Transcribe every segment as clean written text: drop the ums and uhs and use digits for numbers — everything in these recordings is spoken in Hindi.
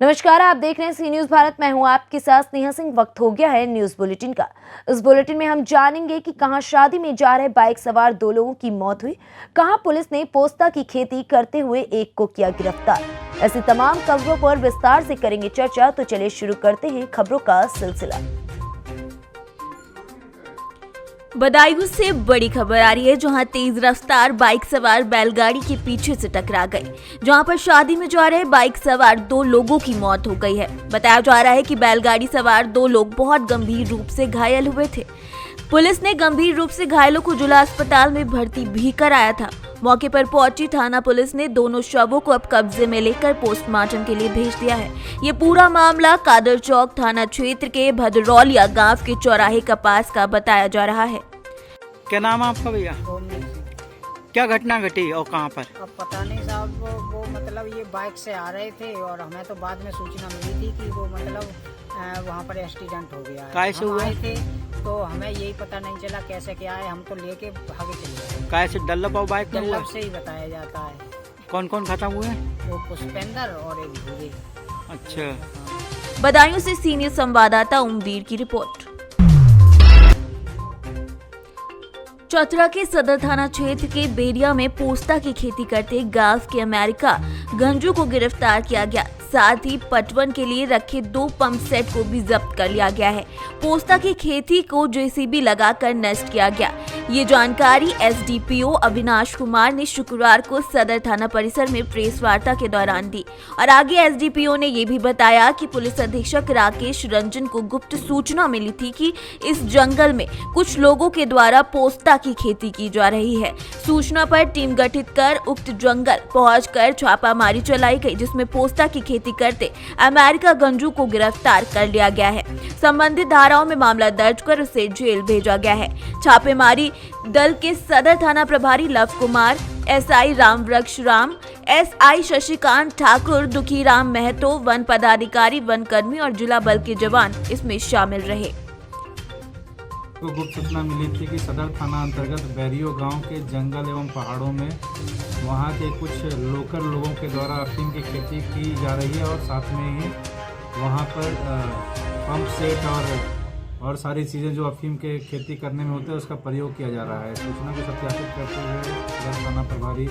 नमस्कार, आप देख रहे हैं सी न्यूज भारत। मैं हूं आपके साथ स्नेहा सिंह। वक्त हो गया है न्यूज बुलेटिन का। इस बुलेटिन में हम जानेंगे कि कहां शादी में जा रहे बाइक सवार 2 लोगों की मौत हुई, कहां पुलिस ने पोस्ता की खेती करते हुए एक को किया गिरफ्तार। ऐसी तमाम खबरों पर विस्तार से करेंगे चर्चा। तो चलिए शुरू करते हैं खबरों का सिलसिला। बदायूं से बड़ी खबर आ रही है, जहां तेज रफ्तार बाइक सवार बैलगाड़ी के पीछे से टकरा गई, जहां पर शादी में जा रहे बाइक सवार 2 लोगों की मौत हो गई है। बताया जा रहा है कि बैलगाड़ी सवार 2 लोग बहुत गंभीर रूप से घायल हुए थे। पुलिस ने गंभीर रूप से घायलों को जिला अस्पताल में भर्ती भी कराया था। मौके पर पहुंची थाना पुलिस ने दोनों शवों को अब कब्जे में लेकर पोस्टमार्टम के लिए भेज दिया है। ये पूरा मामला कादर चौक थाना क्षेत्र के भदरौलिया गांव के चौराहे के पास का बताया जा रहा है। क्या नाम है आपका भैया? क्या घटना घटी और कहाँ पर? अब पता नहीं साहब, वो मतलब ये बाइक से आ रहे थे और हमें तो बाद में सूचना मिली थी कि वो मतलब वहाँ पर एक्सीडेंट हो गया है। कैसे हुआ? आए थे तो हमें यही पता नहीं चला कैसे क्या है, हम तो लेके भागे चले गए। कैसे डल्लप और बाइक में हुआ? डल्लप से ही बताया जाता है। कौन कौन खत्म हुए? वो पुष्पेंद्र और एक भूरे। अच्छा। बदायूं से सीनियर संवाददाता उमवीर की रिपोर्ट। चतरा के सदर थाना क्षेत्र के बेरिया में पोस्ता की खेती करते गांव के अमेरिका गंजू को गिरफ्तार किया गया। साथ ही पटवन के लिए रखे 2 पंप सेट को भी जब्त कर लिया गया है। पोस्ता की खेती को जेसीबी लगाकर नष्ट किया गया। ये जानकारी एसडीपीओ अविनाश कुमार ने शुक्रवार को सदर थाना परिसर में प्रेस वार्ता के दौरान दी। और आगे एसडीपीओ ने ये भी बताया कि पुलिस अधीक्षक राकेश रंजन को गुप्त सूचना मिली थी कि इस जंगल में कुछ लोगों के द्वारा पोस्ता की खेती की जा रही है। सूचना पर टीम गठित कर उक्त जंगल पहुंचकर छापामारी चलाई गई, जिसमें पोस्ता की खेती करते अमेरिका गंजू को गिरफ्तार कर लिया गया है। संबंधित धाराओं में मामला दर्ज कर उसे जेल भेजा गया है। छापेमारी दल के सदर थाना प्रभारी लव कुमार, एसआई रामवृक्ष राम, एसआई शशिकांत ठाकुर, दुखीराम महतो, वन पदाधिकारी, वन कर्मी और जिला बल के जवान इसमें शामिल रहे। को गुप्त सूचना मिली थी कि सदर थाना अंतर्गत बैरियो गांव के जंगल एवं पहाड़ों में वहां के कुछ लोकल लोगों के द्वारा अफीम की खेती की जा रही है और साथ में ही वहां पर पंप सेट और सारी चीज़ें जो अफीम के खेती करने में होते हैं उसका प्रयोग किया जा रहा है। सूचना को सत्यापित करते हुए सदर थाना प्रभारी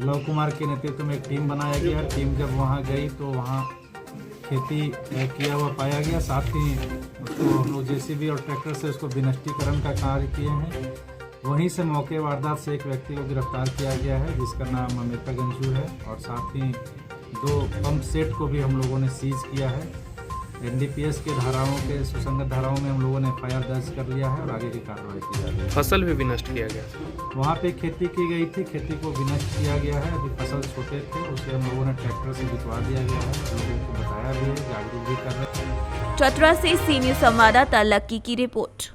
लव कुमार के नेतृत्व में एक टीम बनाया गया। टीम जब वहां गई तो वहां खेती किया हुआ पाया गया। साथ ही उसको हम लोग जेसीबी और ट्रैक्टर से उसको विनष्टीकरण का कार्य किए हैं। वहीं से मौके वारदात से एक व्यक्ति को गिरफ्तार किया गया है, जिसका नाम अमेरिका गंजू है। और साथ ही 2 पंप सेट को भी हम लोगों ने सीज किया है। एनडीपीएस के धाराओं के सुसंगत धाराओं में हम लोगों ने एफआईआर दर्ज कर लिया है और आगे की कार्रवाई की जा रही है। फसल भी विनष्ट किया गया? वहाँ पे खेती की गई थी, खेती को विनष्ट किया गया है। अभी फसल छोटे थे, उसे हम लोगों ने ट्रैक्टर से बिचवा दिया गया है। लोगों को बताया भी है, जागरूक भी कर रहे हैं। चतरा से सीनियर संवाददाता लक्की की रिपोर्ट।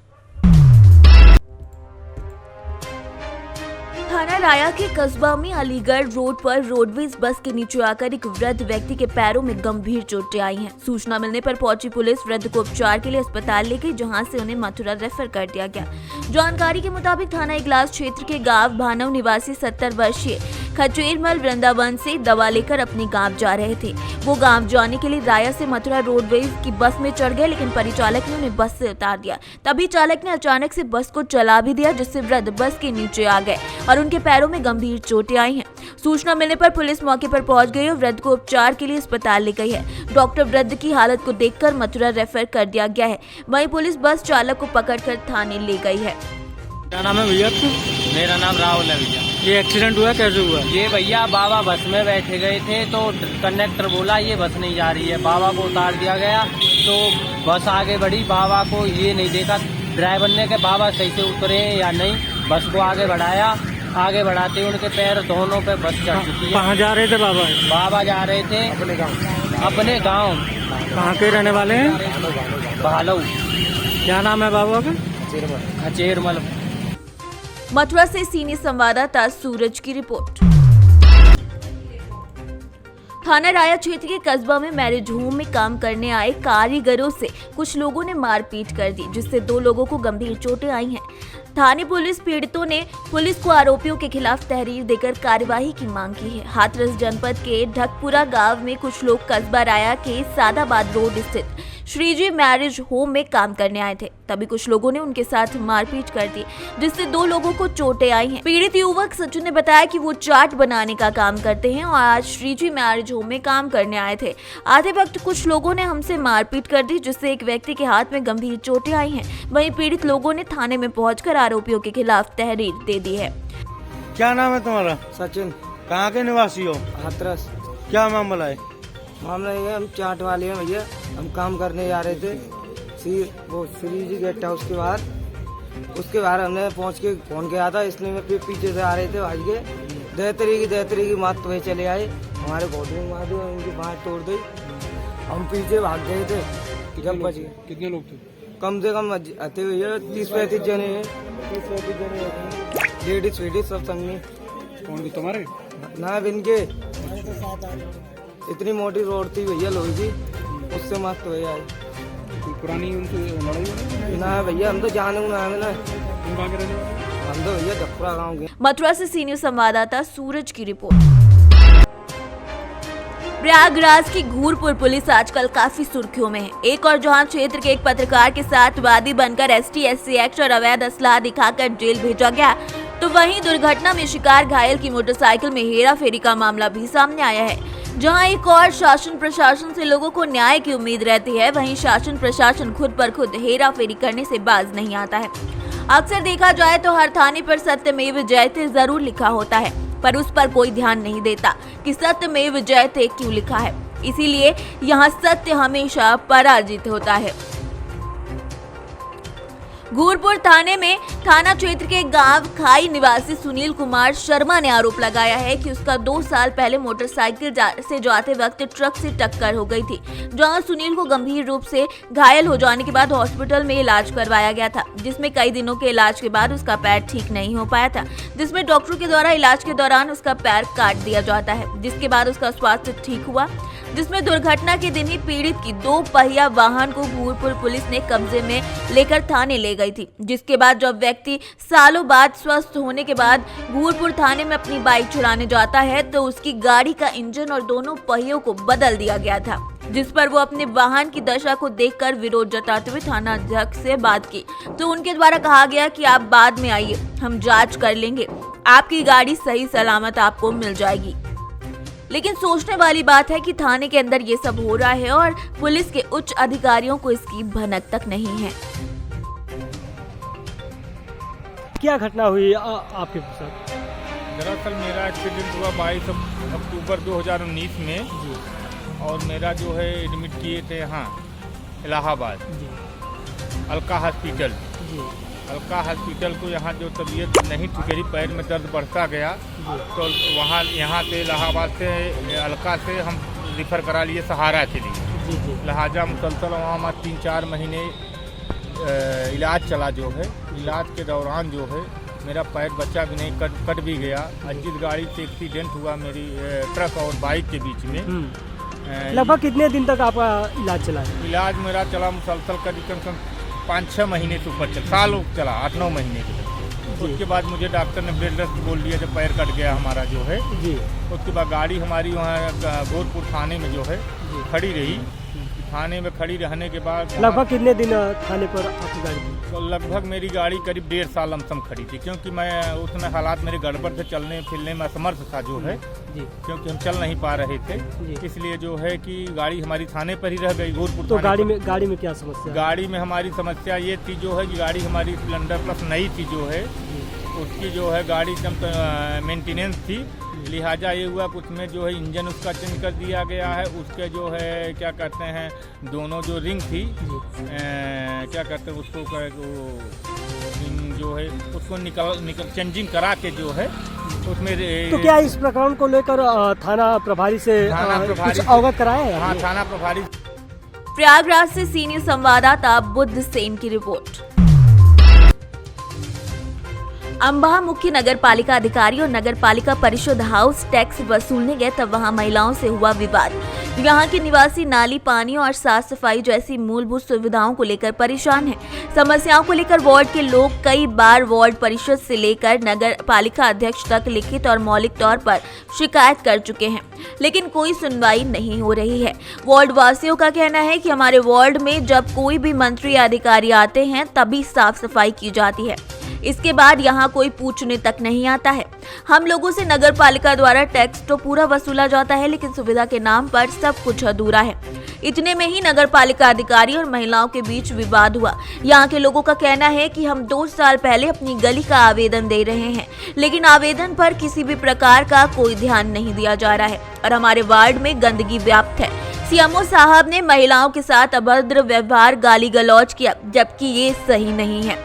थाना राया के कस्बा में अलीगढ़ रोड पर रोडवेज बस के नीचे आकर एक वृद्ध व्यक्ति के पैरों में गंभीर चोटें आई हैं। सूचना मिलने पर पहुंची पुलिस वृद्ध को उपचार के लिए अस्पताल ले गई, जहां से उन्हें मथुरा रेफर कर दिया गया। जानकारी के मुताबिक थाना इगलास क्षेत्र के गांव भानव निवासी 70 वर्षीय खचेरमल वृंदावन से दवा लेकर अपने गाँव जा रहे थे। वो गाँव जाने के लिए राया से मथुरा रोडवेज की बस में चढ़ गए, लेकिन परिचालक ने उन्हें बस से उतार दिया। तभी चालक ने अचानक से बस को चला भी दिया, जिससे वृद्ध बस के नीचे आ गए और उनके पैरों में गंभीर चोटें आई हैं। सूचना मिलने पर पुलिस मौके पर पहुंच गई और वृद्ध को उपचार के लिए अस्पताल ले गई है। डॉक्टर वृद्ध की हालत को देखकर मथुरा रेफर कर दिया गया है। वहीं पुलिस बस चालक को पकड़कर थाने ले गई है। क्या नाम है भैया? मेरा नाम राहुल है भैया। ये एक्सीडेंट हुआ कैसे हुआ? ये भैया बाबा बस में बैठे गए थे तो कंडक्टर बोला ये बस नहीं जा रही है। बाबा को उतार दिया गया तो बस आगे बढ़ी। बाबा को ये नहीं देखा ड्राइवर ने कि बाबा सही से उतरे या नहीं। बस को आगे बढ़ाया, आगे बढ़ाते उनके पैर दोनों पे बस चढ़ चुकी है। कहाँ जा रहे थे बाबा? बाबा जा रहे थे अपने गाँव। कहाँ के रहने वाले हैं? भालऊ। क्या नाम है बाबा का? खचेरमल। मथुरा से सीनियर संवाददाता सूरज की रिपोर्ट। थाना राया क्षेत्र के कस्बा में मैरिज होम में काम करने आए कारीगरों से कुछ लोगों ने मारपीट कर दी, जिससे 2 लोगों को गंभीर चोटें आई हैं। थाने पुलिस पीड़ितों ने पुलिस को आरोपियों के खिलाफ तहरीर देकर कार्यवाही की मांग की है। हाथरस जनपद के ढकपुरा गांव में कुछ लोग कस्बा राया के सादाबाद रोड स्थित श्रीजी मैरिज होम में काम करने आए थे, तभी कुछ लोगों ने उनके साथ मारपीट कर दी, जिससे 2 लोगों को चोटें आई हैं। पीड़ित युवक सचिन ने बताया कि वो चाट बनाने का काम करते हैं और आज श्रीजी मैरिज होम में काम करने आए थे। आते वक्त कुछ लोगों ने हमसे मारपीट कर दी, जिससे एक व्यक्ति के हाथ में गंभीर चोटें आई हैं। वहीं पीड़ित लोगों ने थाने में पहुंचकर आरोपियों के खिलाफ तहरीर दे दी है। क्या नाम है तुम्हारा? सचिन, कहाँ के निवासी हो? हाथरस। क्या मामला है? मामला ये है, हम चाट वाले हैं भैया, हम काम करने जा रहे थे वो श्रीजी गेस्ट हाउस के बाहर। उसके बाहर हमने पहुंच के फोन किया था, इसलिए मैं पीछे से आ रहे थे भाज के देहतरी की मात पे चले आए, हमारे घोटने में मार दी, उनकी बाँह तोड़ दी, हम पीछे भाग गए थे। जब बच गए। कितने लोग थे? कम से कम आते भैया 30-35 जने हैं, 30-35 जने लेडीज वेडीज सब संग में। कौन तुम्हारे? ना इनके इतनी मोटी रोड थी भैया लोहे की, उससे मस्त भैया आई। पुरानी उनसे लड़ाई हुई? ना भैया, हम तो जाने ना है ना, हम तो भैया ढकपुरा गाँव के। मथुरा से सीनियर संवाददाता सूरज की रिपोर्ट। प्रयागराज की घूरपुर पुलिस आजकल काफी सुर्खियों में है। एक और जहां क्षेत्र के एक पत्रकार के साथ वादी बनकर ST-SC एक्ट और अवैध असलाह दिखाकर जेल भेजा गया, तो वहीं दुर्घटना में शिकार घायल की मोटरसाइकिल में हेराफेरी का मामला भी सामने आया है। जहां एक और शासन प्रशासन से लोगों को न्याय की उम्मीद रहती है, वहीं शासन प्रशासन खुद पर खुद हेराफेरी करने से बाज नहीं आता है। अक्सर देखा जाए तो हर थाने पर सत्यमेव जयते जरूर लिखा होता है, पर उस पर कोई ध्यान नहीं देता कि सत्यमेव जयते क्यों लिखा है। इसीलिए यहाँ सत्य हमेशा पराजित होता है। घूरपुर थाने में थाना क्षेत्र के गांव खाई निवासी सुनील कुमार शर्मा ने आरोप लगाया है कि उसका 2 साल पहले मोटरसाइकिल से जाते वक्त ट्रक से टक्कर हो गई थी, जहां सुनील को गंभीर रूप से घायल हो जाने के बाद हॉस्पिटल में इलाज करवाया गया था, जिसमें कई दिनों के इलाज के बाद उसका पैर ठीक नहीं हो पाया था, जिसमें डॉक्टरों के द्वारा इलाज के दौरान उसका पैर काट दिया जाता है, जिसके बाद उसका स्वास्थ्य ठीक हुआ, जिसमें दुर्घटना के दिन ही पीड़ित की 2 पहिया वाहन को घूरपुर पुलिस ने कब्जे में लेकर थाने ले गई थी, जिसके बाद जब व्यक्ति सालों बाद स्वस्थ होने के बाद घूरपुर थाने में अपनी बाइक चुराने जाता है तो उसकी गाड़ी का इंजन और दोनों पहियों को बदल दिया गया था, जिस पर वो अपने वाहन की दशा को देखकर विरोध जताते हुए थाना अध्यक्ष से बात की, तो उनके द्वारा कहा गया कि आप बाद में आइए, हम जांच कर लेंगे, आपकी गाड़ी सही सलामत आपको मिल जाएगी। लेकिन सोचने वाली बात है कि थाने के अंदर ये सब हो रहा है और पुलिस के उच्च अधिकारियों को इसकी भनक तक नहीं है। क्या घटना हुई आपके साथ? दरअसल मेरा एक्सीडेंट हुआ 22 अक्टूबर 2019 में और मेरा जो है एडमिट किए थे यहाँ इलाहाबाद अलका हॉस्पिटल। अलका हॉस्पिटल को यहाँ जो तबीयत नहीं ठीक रही, पैर में दर्द बढ़ता गया, तो वहाँ यहाँ से इलाहाबाद से अलका से हम रिफ़र करा लिए सहारा के लिए। लिहाजा मुसलसल वहाँ हमारे 3-4 महीने इलाज चला। जो है इलाज के दौरान जो है मेरा पैर बचा भी नहीं, कट भी गया। जिस गाड़ी से एक्सीडेंट हुआ मेरी ट्रक और बाइक के बीच में, लगभग कितने दिन तक आपका इलाज चला? इलाज मेरा चला मुसलसल करीब 5-6 महीने से ऊपर चला, साल चला, 8-9 महीने के। उसके बाद मुझे डॉक्टर ने बेड रेस्ट बोल दिया जब पैर कट गया हमारा जो है। उसके बाद गाड़ी हमारी वहाँ घोरपुर थाने में जो है खड़ी रही। थाने में खड़ी रहने के बाद लगभग कितने दिन थाने पर आपकी गाड़ी थी? तो लगभग मेरी गाड़ी करीब 1.5 साल लमसम खड़ी थी, क्योंकि मैं उसमें हालात मेरे गड़बड़ से चलने फिरने में असमर्थ था जो है, क्योंकि हम चल नहीं पा रहे थे। इसलिए जो है कि गाड़ी हमारी थाने पर ही रह गई घोरपुर। तो गाड़ी में क्या समस्या? गाड़ी में हमारी समस्या ये थी जो है कि गाड़ी हमारी स्प्लेंडर प्लस नई थी जो है, उसकी जो है गाड़ी एकदम मेंटेनेंस थी। लिहाजा ये हुआ कि उसमें जो है इंजन उसका चेंज कर दिया गया है। उसके जो है क्या कहते हैं दोनों जो रिंग थी क्या कहते हैं उसको रिंग जो है उसको निकल चेंजिंग करा के जो है उसमें। तो क्या इस प्रकरण को लेकर थाना प्रभारी से कुछ अवगत कराया है? हाँ, थाना प्रभारी। प्रयागराज से सीनियर संवाददाता बुद्ध सेन की रिपोर्ट। अम्बाह मुख्य नगर पालिका अधिकारी और नगर पालिका परिषद हाउस टैक्स वसूलने गए तब वहां महिलाओं से हुआ विवाद। यहां के निवासी नाली, पानी और साफ सफाई जैसी मूलभूत सुविधाओं को लेकर परेशान हैं। समस्याओं को लेकर वार्ड के लोग कई बार वार्ड परिषद से लेकर नगर पालिका अध्यक्ष तक लिखित और मौलिक तौर पर शिकायत कर चुके हैं, लेकिन कोई सुनवाई नहीं हो रही है। वार्ड वासियों का कहना है कि हमारे वार्ड में जब कोई भी मंत्री या अधिकारी आते हैं तभी साफ सफाई की जाती है, इसके बाद यहाँ कोई पूछने तक नहीं आता है। हम लोगों से नगर पालिका द्वारा टैक्स तो पूरा वसूला जाता है, लेकिन सुविधा के नाम पर सब कुछ अधूरा है। इतने में ही नगर पालिका अधिकारी और महिलाओं के बीच विवाद हुआ। यहाँ के लोगों का कहना है कि हम 2 साल पहले अपनी गली का आवेदन दे रहे हैं, लेकिन आवेदन पर किसी भी प्रकार का कोई ध्यान नहीं दिया जा रहा है और हमारे वार्ड में गंदगी व्याप्त है। सीएमओ साहब ने महिलाओं के साथ अभद्र व्यवहार, गाली गलौज किया, जबकि ये सही नहीं है।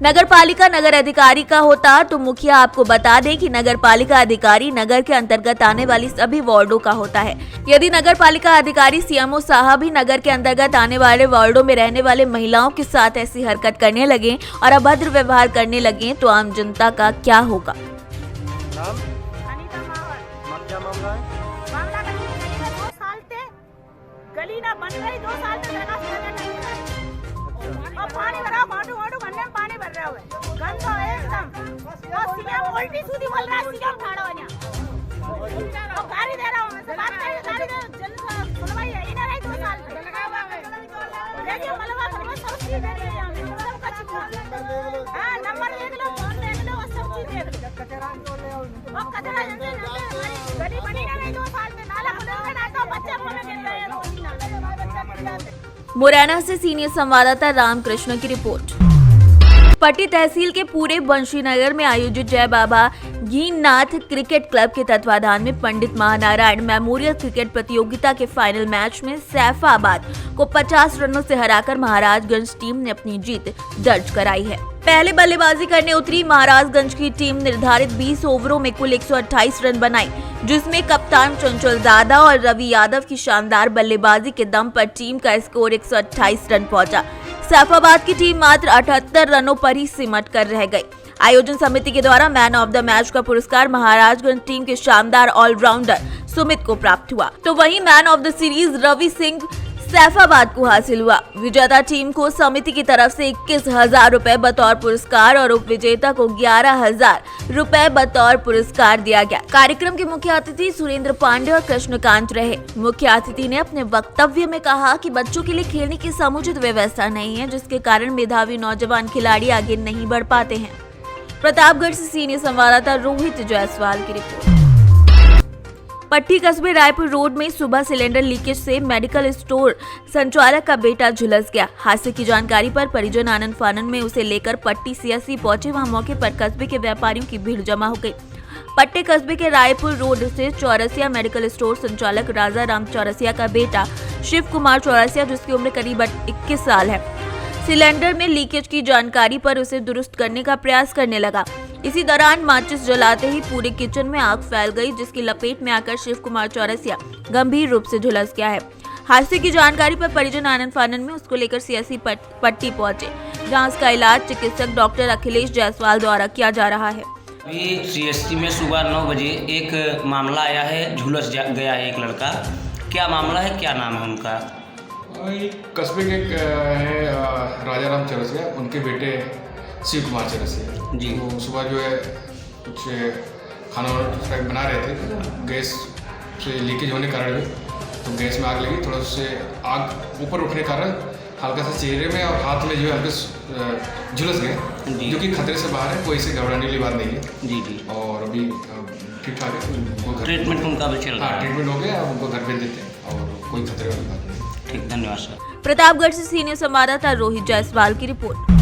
नगर पालिका नगर अधिकारी का होता तो मुखिया आपको बता दे कि नगर पालिका अधिकारी नगर के अंतर्गत आने वाली सभी वार्डों का होता है। यदि नगर पालिका अधिकारी सीएमओ साहब ही नगर के अंतर्गत आने वाले वार्डों में रहने वाले महिलाओं के साथ ऐसी हरकत करने लगे और अभद्र व्यवहार करने लगे तो आम जनता का क्या होगा। गली ना बन रही 2 साल से और पानी भरा बाटू गन्ने में पानी भर रहा है, गंद हो एकदम। और सीएम उल्टी सीधी बोल रहा है, सीएम ठाड़ा हो गया और गाड़ी दे रहा हूं, मैं बात कर गाड़ी दे जल्दी सुनवाई है ही ना रही 2 साल से। देखिए मलबा करवा सब चीज दे रही है, हम सब कुछ। हां नंबर देख लो, फोन देख लो, सब चीज देख लो। और कचरा जल्दी हमारी गली बनी ना नहीं 2 साल से, नाला खुलेगा ना तो बच्चे बोले गिर रहे हैं, रोटी ना मुरैना से सीनियर संवाददाता रामकृष्ण की रिपोर्ट। पट्टी तहसील के पूरे बंशीनगर में आयोजित जय बाबा गीननाथ क्रिकेट क्लब के तत्वाधान में पंडित महानारायण मेमोरियल क्रिकेट प्रतियोगिता के फाइनल मैच में सैफाबाद को 50 रनों से हराकर महाराजगंज टीम ने अपनी जीत दर्ज कराई है। पहले बल्लेबाजी करने उतरी महाराजगंज की टीम निर्धारित 20 ओवरों में कुल 128 रन बनाई, जिसमें कप्तान चंचल दादा और रवि यादव की शानदार बल्लेबाजी के दम पर टीम का स्कोर 128 रन पहुंचा। सैफाबाद की टीम मात्र 78 रनों पर ही सिमट कर रह गई। आयोजन समिति के द्वारा मैन ऑफ द मैच का पुरस्कार महाराजगंज टीम के शानदार ऑलराउंडर सुमित को प्राप्त हुआ, तो वहीं man of the series Ravi Singh Saifabad को हासिल हुआ। विजेता टीम को समिति की तरफ से 21,000 रुपए बतौर पुरस्कार और उप विजेता को 11,000 रुपए बतौर पुरस्कार दिया गया। कार्यक्रम के मुख्य अतिथि सुरेंद्र पांडे और कृष्णकांत रहे। मुख्य अतिथि ने अपने वक्तव्य में कहा कि बच्चों के लिए खेलने की समुचित व्यवस्था नहीं है, जिसके कारण मेधावी नौजवान खिलाड़ी आगे नहीं बढ़ पाते हैं। प्रतापगढ़ से सीनियर संवाददाता रोहित जायसवाल की रिपोर्ट। पट्टी कस्बे रायपुर रोड में सुबह सिलेंडर लीकेज से मेडिकल स्टोर संचालक का बेटा झुलस गया। हादसे की जानकारी पर परिजन आनंद फानन में उसे लेकर पट्टी सीएससी पहुंचे। वहां मौके पर कस्बे के व्यापारियों की भीड़ जमा हो गई। पट्टी कस्बे के रायपुर रोड से चौरसिया मेडिकल स्टोर संचालक राजा राम चौरसिया का बेटा शिव कुमार चौरसिया, जिसकी उम्र करीब 21 साल है, सिलेंडर में लीकेज की जानकारी पर उसे दुरुस्त करने का प्रयास करने लगा। इसी दौरान माचिस जलाते ही पूरे किचन में आग फैल गई, जिसकी लपेट में आकर शिव कुमार चौरसिया गंभीर रूप से झुलस गया है। हादसे की जानकारी पर परिजन आनंद फानन में उसको लेकर सीएससी पट्टी पहुंचे, जहां उसका इलाज चिकित्सक डॉक्टर अखिलेश जायसवाल द्वारा किया जा रहा है। अभी सीएससी में सुबह 9 बजे एक मामला आया है, झुलस गया है एक लड़का। क्या मामला है, क्या नाम है उनका? कस्बे के है राजा राम चौरसिया, उनके बेटे शिव कुमार चौरसिया जी। वो सुबह जो है कुछ खाना बना रहे थे, गैस से लीकेज होने के कारण तो गैस में आग लगी। थोड़ा से आग ऊपर उठने के कारण हल्का सा चेहरे में और हाथ में जो है हल्के झुलस गए, जो कि खतरे से बाहर है, कोई ऐसे घबराने वाली बात नहीं है जी जी। और अभी ठीक ठाक है, ट्रीटमेंट उनका भी चल रहा है। ट्रीटमेंट हो गया, उनको घर भेज देते हैं और कोई खतरे वाली बात नहीं। ठीक, धन्यवाद सर। प्रतापगढ़ से सीनियर संवाददाता रोहित जायसवाल की रिपोर्ट।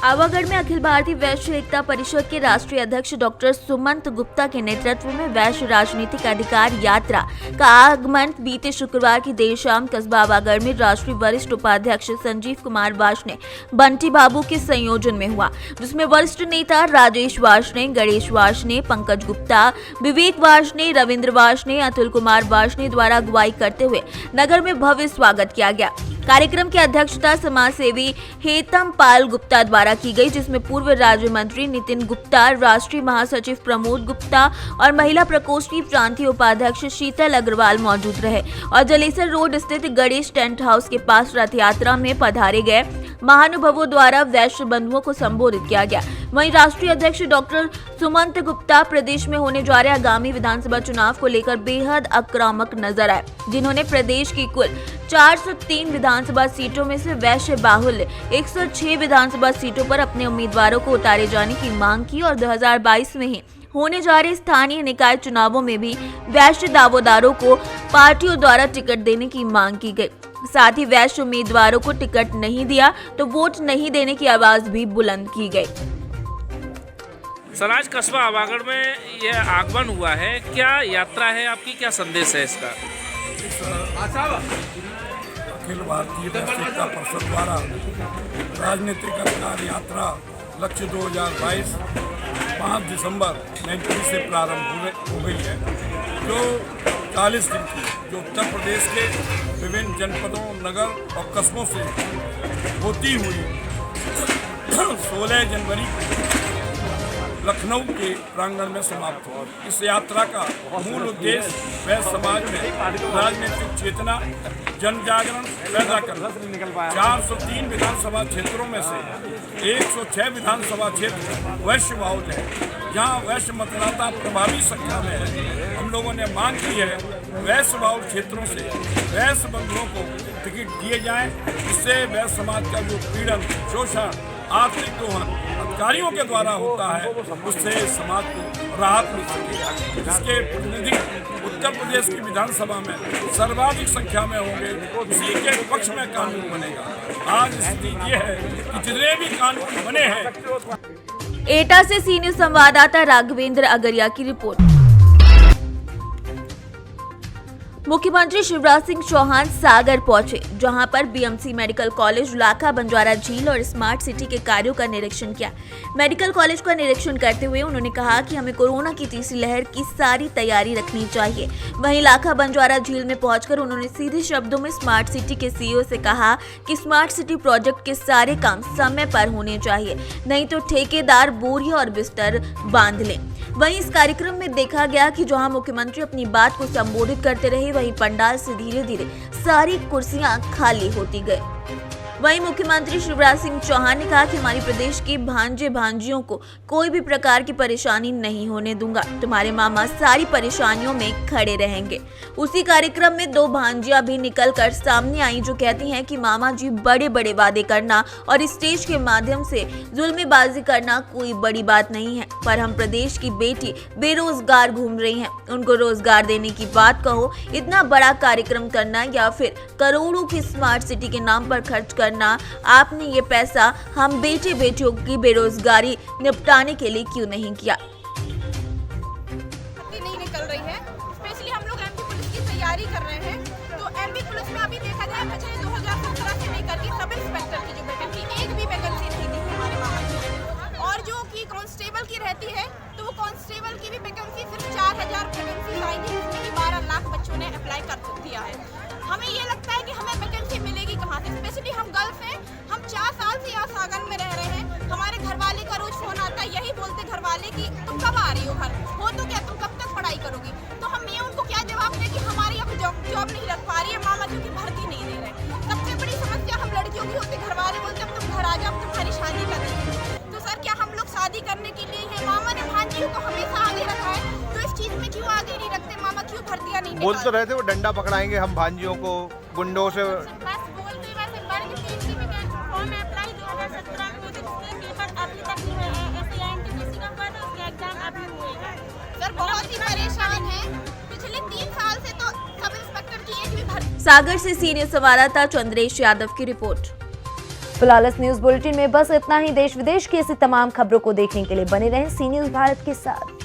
आवागढ़ में अखिल भारतीय वैश्य एकता परिषद के राष्ट्रीय अध्यक्ष डॉक्टर सुमंत गुप्ता के नेतृत्व में वैश्य राजनीतिक अधिकार यात्रा का आगमन बीते शुक्रवार की देर शाम कस्बा आवागढ़ में राष्ट्रीय वरिष्ठ उपाध्यक्ष संजीव कुमार वार्ष्णेय बंटी बाबू के संयोजन में हुआ, जिसमें वरिष्ठ नेता राजेश वार्ष्णेय, गणेश वार्ष्णेय, पंकज गुप्ता, विवेक वार्ष्णेय, रविंद्र वार्ष्णेय, अतुल कुमार वार्ष्णेय द्वारा अगुवाई करते हुए नगर में भव्य स्वागत किया गया। कार्यक्रम की अध्यक्षता समाज सेवी हेतम पाल गुप्ता द्वारा की गई, जिसमें पूर्व राज्य मंत्री नितिन गुप्ता, राष्ट्रीय महासचिव प्रमोद गुप्ता और महिला प्रकोष्ठी प्रांतीय उपाध्यक्ष शीतल अग्रवाल मौजूद रहे और जलेसर रोड स्थित गणेश टेंट हाउस के पास रथ यात्रा में पधारे गए महानुभावों द्वारा वैश्य बंधुओं को संबोधित किया गया। वहीं राष्ट्रीय अध्यक्ष डॉक्टर सुमंत गुप्ता प्रदेश में होने जा रहे आगामी विधानसभा चुनाव को लेकर बेहद आक्रामक नजर आए, जिन्होंने प्रदेश की कुल 403 विधानसभा सीटों में से वैश्य बाहुल्य 106 विधानसभा सीटों पर अपने उम्मीदवारों को उतारे जाने की मांग की और 2022 में ही होने जा रहे स्थानीय निकाय चुनावों में भी वैश्य दावेदारों को पार्टियों द्वारा टिकट देने की मांग की गई। साथ ही वैश्य उम्मीदवारों को टिकट नहीं दिया तो वोट नहीं देने की आवाज भी बुलंद की गई। सर, आज कस्बा आवागढ़ में यह आगमन हुआ है, क्या यात्रा है आपकी, क्या संदेश है इसका? अखिल भारतीय एकता परिषद द्वारा राजनीतिक अधिकार यात्रा लक्ष्य 2022 5 दिसंबर 19 से प्रारंभ हो गई है, जो 40 दिन की, जो उत्तर प्रदेश के विभिन्न जनपदों, नगर और कस्बों से होती हुई 16 जनवरी लखनऊ के प्रांगण में समाप्त हुआ। इस यात्रा का मूल उद्देश्य वैश्य समाज में राजनीतिक चेतना, जन जागरण पैदा करना। 403 विधानसभा क्षेत्रों में से 106 विधानसभा क्षेत्र वैश्य बाहुल्य है, जहाँ वैश्य मतदाता प्रभावी संख्या में है। हम लोगों ने मांग की है वैश्य बाहुल्य क्षेत्रों से वैश्य बंधुओं को टिकट दिए जाएं, इससे वैश्य समाज का जो पीड़न, शोषण, आर्थिक दोहन अधिकारियों के द्वारा होता है, उससे समाज को राहत मिल सके। जिसके प्रतिनिधि उत्तर प्रदेश की विधानसभा में सर्वाधिक संख्या में होंगे, उसी के पक्ष में कानून बनेगा। आज स्थिति ये है कि जितने भी कानून बने हैं। एटा से सी न्यूज संवाददाता राघवेंद्र अगरिया की रिपोर्ट। मुख्यमंत्री शिवराज सिंह चौहान सागर पहुंचे, जहां पर बीएमसी मेडिकल कॉलेज, लाखा बंजारा झील और स्मार्ट सिटी के कार्यों का निरीक्षण किया। मेडिकल कॉलेज का निरीक्षण करते हुए उन्होंने कहा कि हमें कोरोना की तीसरी लहर की सारी तैयारी रखनी चाहिए। वहीं लाखा बंजारा झील में पहुंचकर उन्होंने सीधे शब्दों में स्मार्ट सिटी के सीईओ से कहा कि स्मार्ट सिटी प्रोजेक्ट के सारे काम समय पर होने चाहिए, नहीं तो ठेकेदार बोरियां और बिस्तर बांध लें। वहीं इस कार्यक्रम में देखा गया कि जहां मुख्यमंत्री अपनी बात को संबोधित करते रहे, वहीं पंडाल से धीरे धीरे सारी कुर्सियां खाली होती गई। वहीं मुख्यमंत्री शिवराज सिंह चौहान ने कहा कि हमारे प्रदेश के भांजे भांजियों को कोई भी प्रकार की परेशानी नहीं होने दूंगा, तुम्हारे मामा सारी परेशानियों में खड़े रहेंगे। उसी कार्यक्रम में 2 भांजियां भी निकलकर सामने आई, जो कहती हैं कि मामा जी बड़े बड़े वादे करना और स्टेज के माध्यम से जुल्मेबाजी करना कोई बड़ी बात नहीं है, पर हम प्रदेश की बेटी बेरोजगार घूम रही हैं, उनको रोजगार देने की बात कहो। इतना बड़ा कार्यक्रम करना या फिर करोड़ों की स्मार्ट सिटी के नाम पर खर्च करना, आपने ये पैसा हम बेटे बेटियों की बेरोजगारी निपटाने के लिए क्यों नहीं किया? नहीं निकल रही है, स्पेशली हम लोग एमपी पुलिस की तैयारी कर रहे हैं, तो एमपी पुलिस में अभी देखा जाए पिछले 2017 से लेकर के सब इंस्पेक्टर की जो वैकेंसी, एक भी वैकेंसी नहीं थी हमारे मामा जी। और जो कि कांस्टेबल की रहती है, तो वो कांस्टेबल की भी वैकेंसी सिर्फ 4000 वैकेंसी आई थी, जिसमें कि 12 लाख बच्चों ने अप्लाई कर दिया है। हमें ये लगता है कि हमें वैकेंसी मिलेगी कहाँ से, स्पेशली हम गर्ल्स हैं, हम 4 साल से यहाँ सागर में रह रहे हैं। हमारे घर वाले का रोज फोन आता है, यही बोलते घर वाले कि तुम कब आ रही हो घर, हो तो क्या तुम कब तक पढ़ाई करोगी। तो हम ये उनको क्या जवाब दें कि हमारी अब जॉब नहीं लग पा रही है, मामा जी की भर्ती नहीं दे रहे। सबसे बड़ी समस्या हम लड़कियों की होती, घर वाले बोलते अब तुम घर आ जाओ, तुम्हारी शादी कर देंगे। तो सर क्या हम लोग शादी करने के लिए हैं? मामा ने भांजियों को हमेशा आगे रखा है, तो इस चीज में क्यों आगे नहीं रखते? मामा क्यों भर्तियां नहीं बोल तो रहे थे वो डंडा पकड़ाएंगे हम भांजियों को, गुंडों से। बस बोलते वैसे बड़ी टीम की फॉर्म अप्लाई 2017 में तो पेपर अभी तक नहीं हुए हैं, एसएनटीपीसी का हुआ था, उसका एग्जाम अभी हुएगा। सर बहुत ही परेशान है, पिछले 3 साल से तो सब इंस्पेक्टर की एक भी भर्ती। सागर से सीनियर संवाददाता चंद्रेश यादव की रिपोर्ट। फिलहाल इस न्यूज बुलेटिन में बस इतना ही। देश विदेश की ऐसी तमाम खबरों को देखने के लिए बने रहें सी न्यूज भारत के साथ।